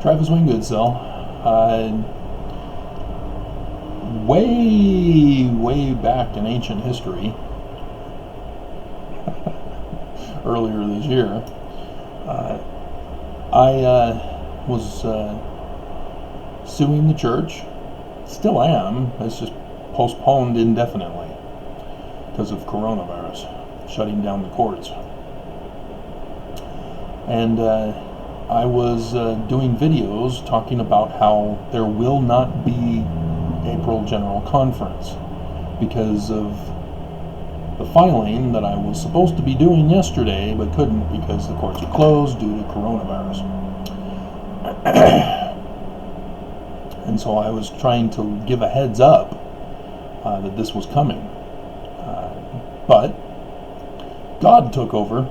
Travis Winggood, so way back in ancient history, earlier this year, I was suing the church. Still am. It's just postponed indefinitely because of coronavirus shutting down the courts. And I was doing videos talking about how there will not be April General Conference because of the filing that I was supposed to be doing yesterday but couldn't because the courts are closed due to coronavirus. And so I was trying to give a heads up that this was coming. But God took over,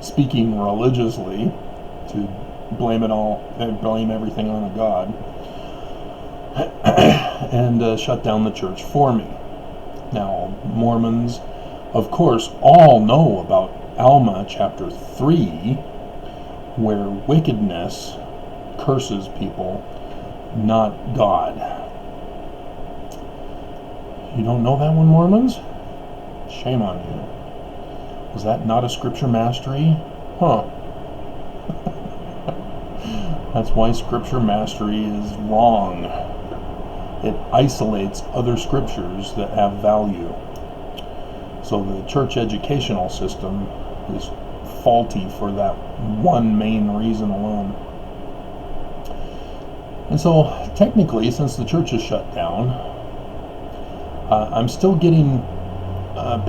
speaking religiously, to blame everything on a God, and shut down the church for me. Now, Mormons, of course, all know about Alma chapter 3, where wickedness curses people, not God. You don't know that one, Mormons? Shame on you. Was that not a scripture mastery? Huh. That's why scripture mastery is wrong. It isolates other scriptures that have value. So the church educational system is faulty for that one main reason alone. And so technically, since the church is shut down, I'm still getting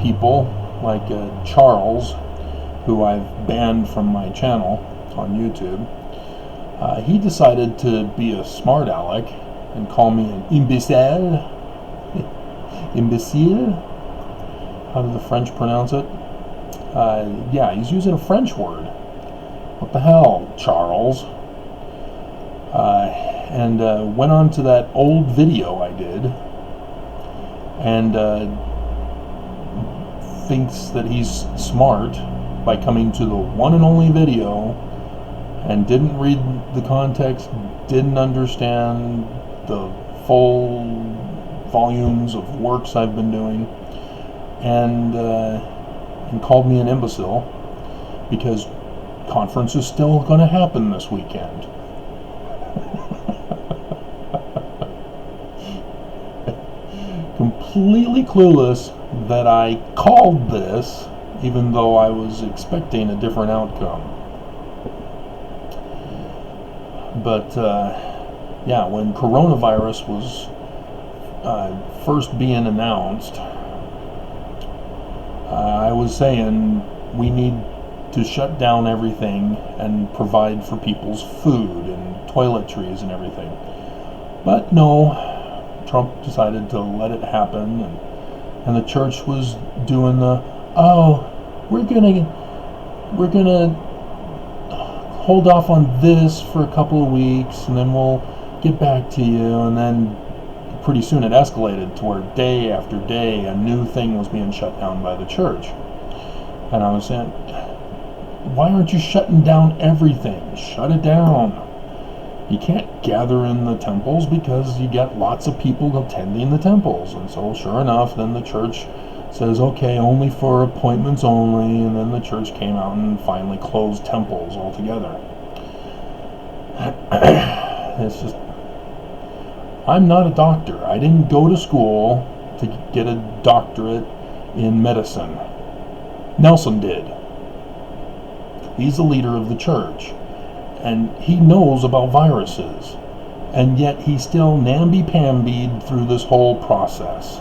people like Charles, who I've banned from my channel on YouTube. He decided to be a smart aleck and call me an imbecile. Imbecile? How do the French pronounce it? Yeah, he's using a French word. What the hell, Charles? And went on to that old video I did and thinks that he's smart by coming to the one and only video and didn't read the context, didn't understand the full volumes of works I've been doing, and called me an imbecile because conference is still going to happen this weekend. Completely clueless that I called this, even though I was expecting a different outcome. But yeah, when coronavirus was first being announced, I was saying we need to shut down everything and provide for people's food and toiletries and everything. But no, Trump decided to let it happen, and the church was doing the, we're gonna hold off on this for a couple of weeks and then we'll get back to you. And then pretty soon it escalated to where day after day a new thing was being shut down by the church. And I was saying, why aren't you shutting down everything? Shut it down. You can't gather in the temples because you get lots of people attending the temples. And so sure enough, then the church says, okay, only for appointments only, and then the church came out and finally closed temples altogether. It's just, I'm not a doctor. I didn't go to school to get a doctorate in medicine. Nelson did. He's the leader of the church, and he knows about viruses, and yet he still namby-pambied through this whole process.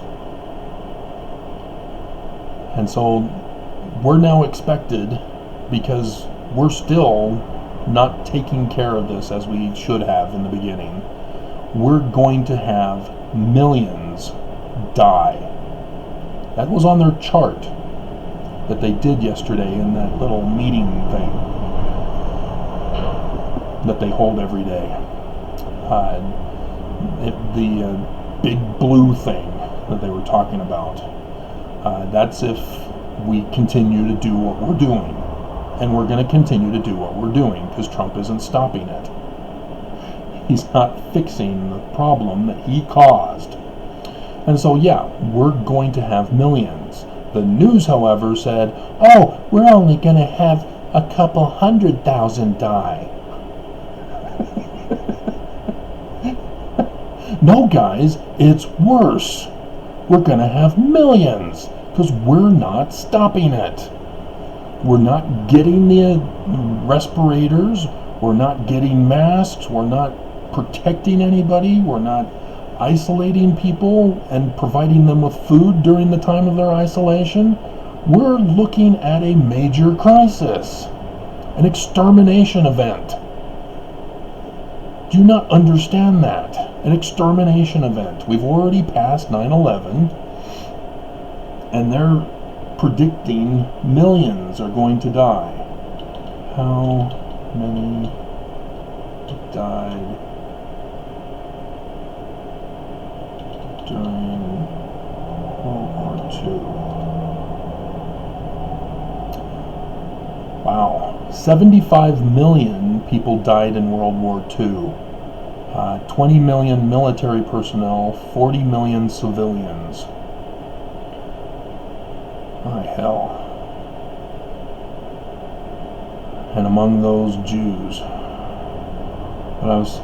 And so we're now expected, because we're still not taking care of this as we should have in the beginning, we're going to have millions die. That was on their chart that they did yesterday in that little meeting thing that they hold every day. The big blue thing that they were talking about. That's if we continue to do what we're doing. and we're going to continue to do what we're doing because Trump isn't stopping it. He's not fixing the problem that he caused. And so, yeah, we're going to have millions. The news, however, said, oh, we're only going to have a couple 100,000 die. No, guys, it's worse. We're going to have millions because we're not stopping it. We're not getting the respirators. We're not getting masks. We're not protecting anybody. We're not isolating people and providing them with food during the time of their isolation. We're looking at a major crisis, an extermination event. Do you not understand that? An extermination event. We've already passed 9/11, and they're predicting millions are going to die. How many died during World War II? Wow. 75 million people died in World War II. 20 million military personnel, 40 million civilians. My hell. And among those, Jews. But I was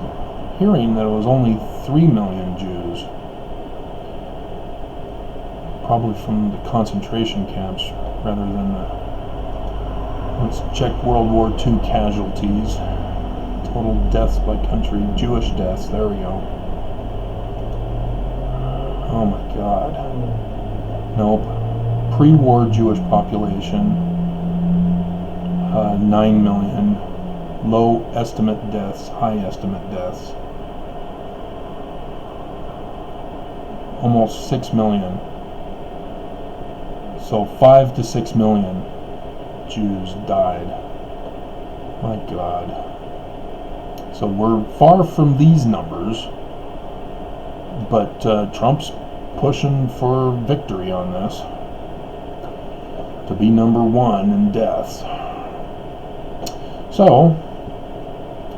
hearing that it was only 3 million Jews. Probably from the concentration camps rather than the... Let's check World War II casualties. Total deaths by country. Jewish deaths. There we go. Oh my God. Nope. Pre-war Jewish population. 9 million. Low estimate deaths. High estimate deaths. Almost 6 million. So 5 to 6 million Jews died. My God. So we're far from these numbers, but Trump's pushing for victory on this, to be number one in deaths. So,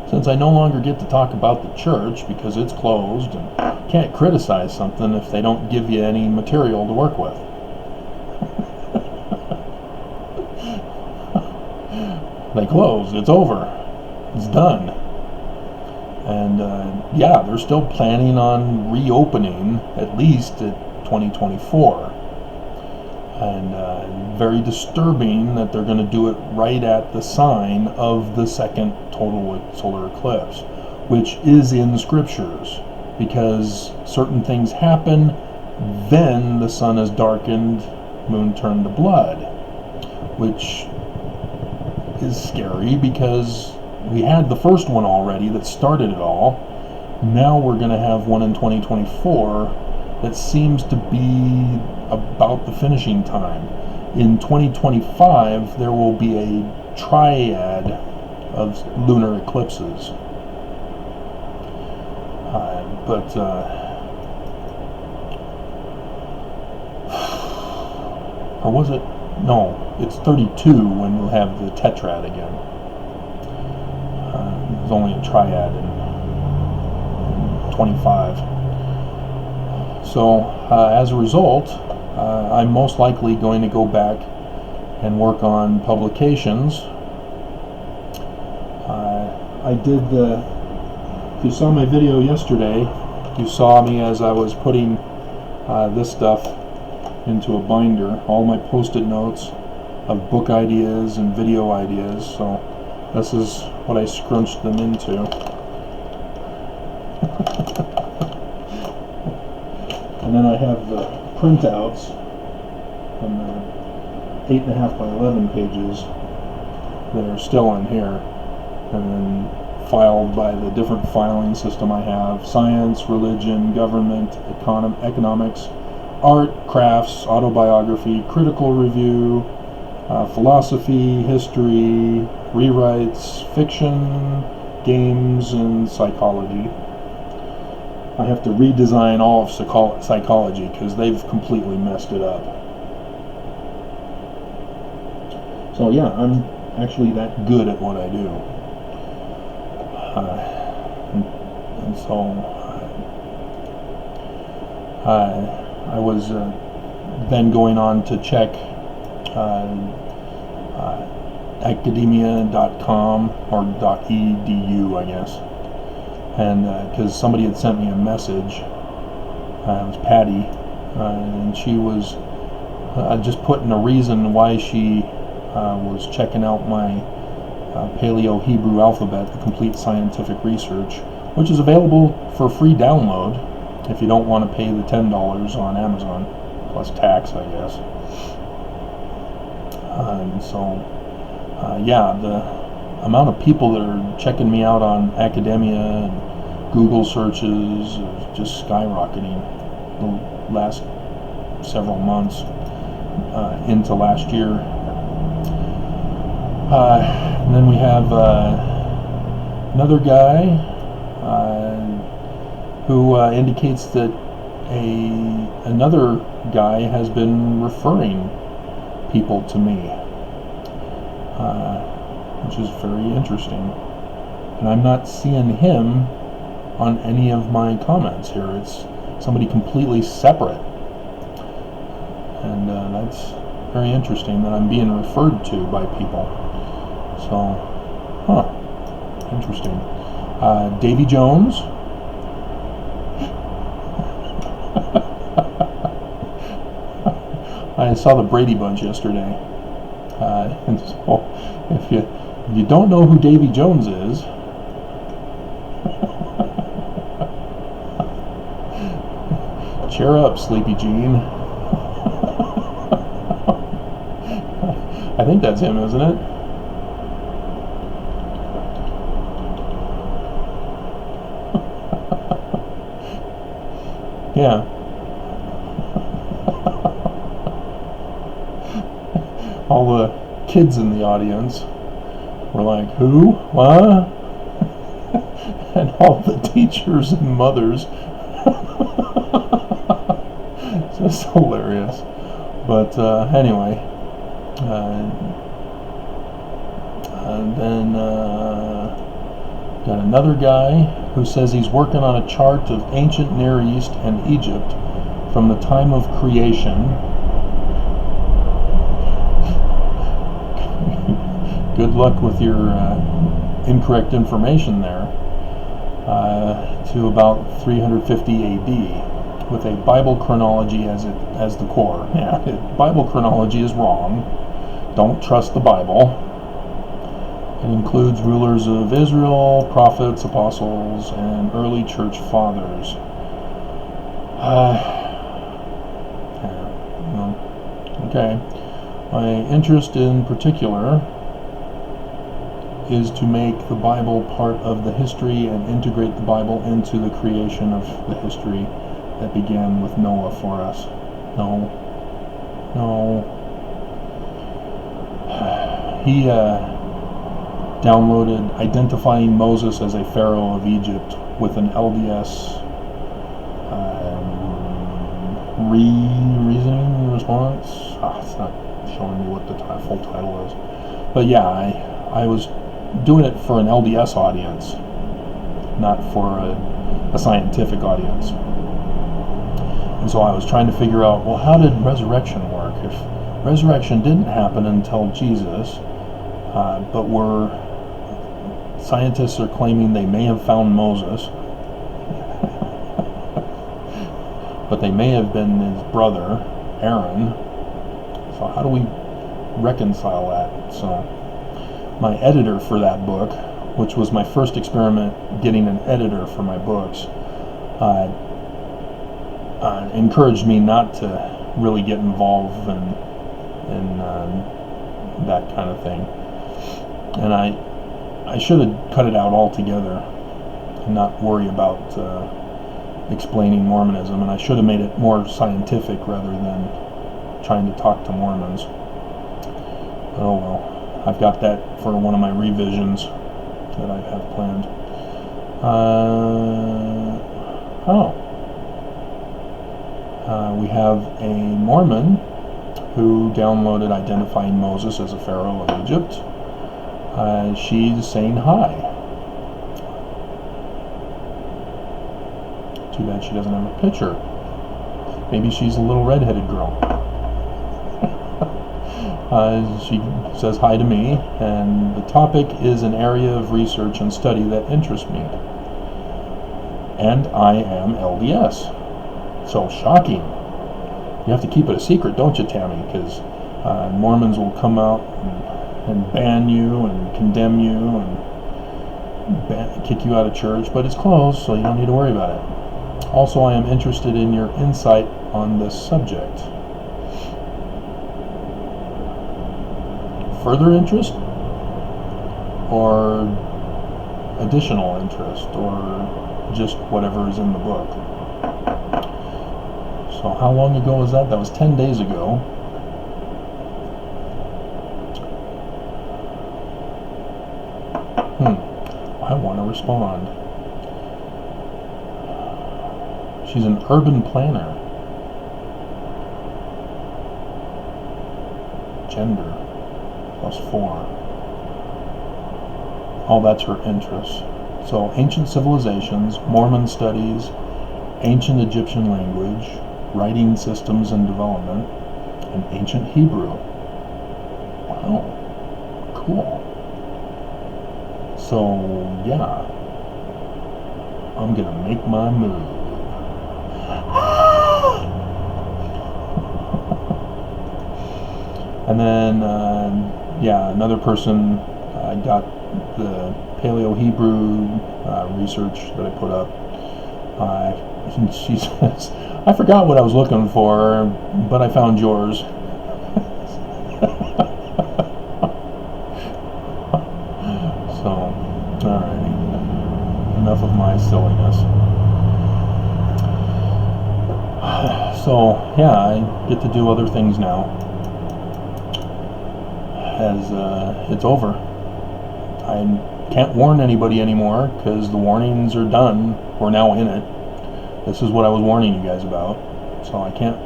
since I no longer get to talk about the church because it's closed and can't criticize something if they don't give you any material to work with. They closed, it's over, it's done. And yeah, they're still planning on reopening at least at 2024. And very disturbing that they're going to do it right at the sign of the second total solar eclipse, which is in scriptures, because certain things happen, then the sun is darkened, moon turned to blood, which is scary because we had the first one already that started it all. Now we're going to have one in 2024 that seems to be about the finishing time. In 2025, there will be a triad of lunar eclipses. Or was it? No, it's 32 when we'll have the tetrad again. There's only a triad in 25. So as a result, I'm most likely going to go back and work on publications. I did if you saw my video yesterday, you saw me as I was putting this stuff into a binder, all my post-it notes of book ideas and video ideas. So this is what I scrunched them into. And then I have the printouts from the 8.5 by 11 pages that are still in here, and then filed by the different filing system I have: science, religion, government, economics, art, crafts, autobiography, critical review, philosophy, history, rewrites, fiction, games, and psychology. I have to redesign all of psychology because they've completely messed it up. So yeah, I'm actually that good at what I do. And so I was then going on to check academia.com or .edu, I guess, and because somebody had sent me a message. It was Patty, and she was just putting a reason why she was checking out my Paleo-Hebrew alphabet, the complete scientific research, which is available for free download if you don't want to pay the $10 on Amazon, plus tax, I guess. And so, yeah, the amount of people that are checking me out on Academia and Google searches is just skyrocketing the last several months into last year. And then we have another guy who indicates that another guy has been referring people to me, which is very interesting. And I'm not seeing him on any of my comments here. It's somebody completely separate. And that's very interesting that I'm being referred to by people. So, interesting. Davy Jones. I saw the Brady Bunch yesterday. And so, if you don't know who Davy Jones is, cheer up, Sleepy Jean. I think that's him, isn't it? Yeah. All the kids in the audience were like, who? What? And all the teachers and mothers. It's just hilarious. But anyway, and then got another guy who says he's working on a chart of ancient Near East and Egypt from the time of creation. Good luck with your incorrect information there. To about 350 AD, with a Bible chronology as the core. Yeah, Bible chronology is wrong. Don't trust the Bible. It includes rulers of Israel, prophets, apostles, and early church fathers. Okay. My interest in particular is to make the Bible part of the history and integrate the Bible into the creation of the history that began with Noah for us. No. He downloaded Identifying Moses as a Pharaoh of Egypt with an LDS reasoning response. It's not showing me what the full title is. But yeah, I was doing it for an LDS audience, not for a scientific audience. And so I was trying to figure out, well, how did resurrection work? If resurrection didn't happen until Jesus, but scientists are claiming they may have found Moses, but they may have been his brother, Aaron. So how do we reconcile that? So my editor for that book, which was my first experiment getting an editor for my books, encouraged me not to really get involved in that kind of thing. And I should have cut it out altogether and not worry about explaining Mormonism, and I should have made it more scientific rather than trying to talk to Mormons. But oh well. I've got that for one of my revisions that I have planned. We have a Mormon who downloaded Identifying Moses as a Pharaoh of Egypt. She's saying hi. Too bad she doesn't have a picture. Maybe she's a little redheaded girl. She says hi to me, and the topic is an area of research and study that interests me. And I am LDS. So shocking. You have to keep it a secret, don't you, Tammy? Because Mormons will come out and ban you and condemn you and kick you out of church, but it's closed, so you don't need to worry about it. Also, I am interested in your insight on this subject. Further interest? Or additional interest? Or just whatever is in the book? So how long ago was that? That was 10 days ago. I want to respond. She's an urban planner. Gender +4. All that's her interest. So ancient civilizations, Mormon studies, ancient Egyptian language, writing systems and development, and ancient Hebrew. Wow, cool. So yeah, I'm gonna make my move. And then yeah, another person, I got the Paleo-Hebrew research that I put up. She says, I forgot what I was looking for, but I found yours. So, alrighty. Enough of my silliness. So, yeah, I get to do other things now. As it's over. I can't warn anybody anymore because the warnings are done. We're now in it. This is what I was warning you guys about. So I can't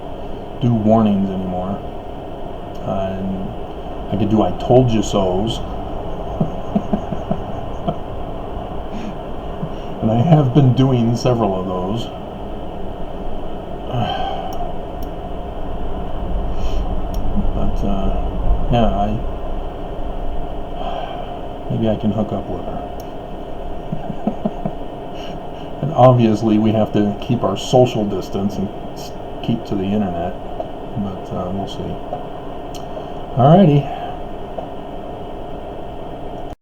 do warnings anymore. And I could do I told you so's. And I have been doing several of those. But yeah, maybe I can hook up with her. And obviously we have to keep our social distance and keep to the internet, but we'll see. Alrighty.